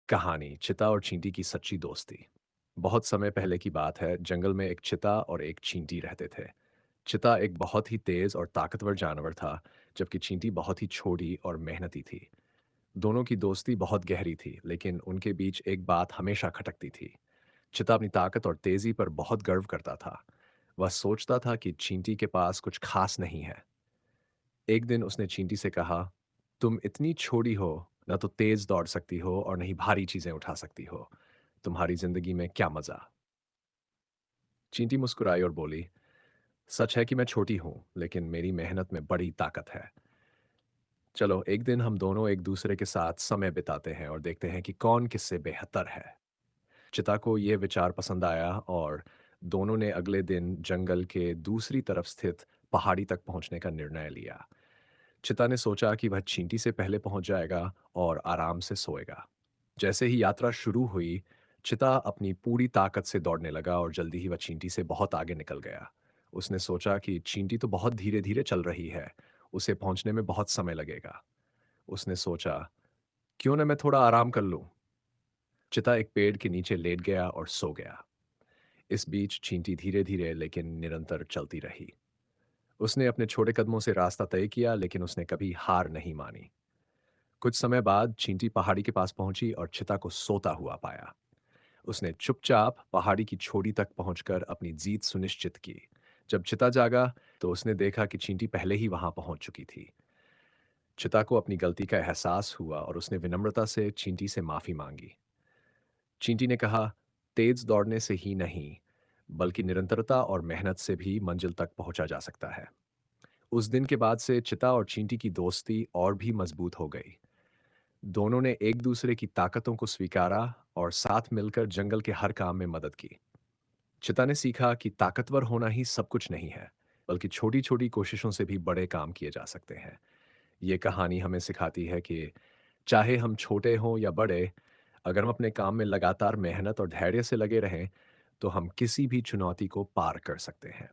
कहानी चीता और चींटी की सच्ची दोस्ती। बहुत समय पहले की बात है। जंगल में एक चीता और एक चींटी रहते थे। चीता एक बहुत ही तेज और ताकतवर जानवर था, जबकि चींटी बहुत ही छोटी और मेहनती थी। दोनों की दोस्ती बहुत गहरी थी, लेकिन उनके बीच एक बात हमेशा खटकती थी। चीता अपनी ताकत और तेजी पर बहुत गर्व करता था। वह सोचता था कि चींटी के पास कुछ खास नहीं है। एक दिन उसने चींटी से कहा, तुम इतनी छोटी हो, न तो तेज दौड़ सकती हो और न ही भारी चीजें उठा सकती हो। तुम्हारी जिंदगी में क्या मजा। चींटी मुस्कुराई और बोली, सच है कि मैं छोटी हूं, लेकिन मेरी मेहनत में बड़ी ताकत है। चलो एक दिन हम दोनों एक दूसरे के साथ समय बिताते हैं और देखते हैं कि कौन किससे बेहतर है। चिता को यह विचार पसंद आया और दोनों ने अगले दिन जंगल के दूसरी तरफ स्थित पहाड़ी तक पहुंचने का निर्णय लिया। चिता ने सोचा कि वह चींटी से पहले पहुंच जाएगा और आराम से सोएगा। जैसे ही यात्रा शुरू हुई, चिता अपनी पूरी ताकत से दौड़ने लगा और जल्दी ही वह चींटी से बहुत आगे निकल गया। उसने सोचा कि चींटी तो बहुत धीरे धीरे चल रही है, उसे पहुंचने में बहुत समय लगेगा। उसने सोचा, क्यों न मैं थोड़ा आराम कर लूं। चिता एक पेड़ के नीचे लेट गया और सो गया। इस बीच चींटी धीरे धीरे लेकिन निरंतर चलती रही। उसने अपने छोटे कदमों से रास्ता तय किया, लेकिन उसने कभी हार नहीं मानी। कुछ समय बाद चींटी पहाड़ी के पास पहुंची और चिता को सोता हुआ पाया। उसने चुपचाप पहाड़ी की चोटी तक पहुंचकर अपनी जीत सुनिश्चित की। जब चिता जागा, तो उसने देखा कि चींटी पहले ही वहां पहुंच चुकी थी। चिता को अपनी गलती का एहसास हुआ और उसने विनम्रता से चींटी से माफी मांगी। चींटी ने कहा, तेज दौड़ने से ही नहीं, बल्कि निरंतरता और मेहनत से भी मंजिल तक पहुंचा जा सकता है। उस दिन के बाद से चिता और चींटी की दोस्ती और भी मजबूत हो गई। दोनों ने एक दूसरे की ताकतों को स्वीकारा और साथ मिलकर जंगल के हर काम में मदद की। चिता ने सीखा कि ताकतवर होना ही सब कुछ नहीं है, बल्कि छोटी छोटी कोशिशों से भी बड़े काम किए जा सकते हैं। ये कहानी हमें सिखाती है कि चाहे हम छोटे हों या बड़े, अगर हम अपने काम में लगातार मेहनत और धैर्य से लगे रहें, तो हम किसी भी चुनौती को पार कर सकते हैं।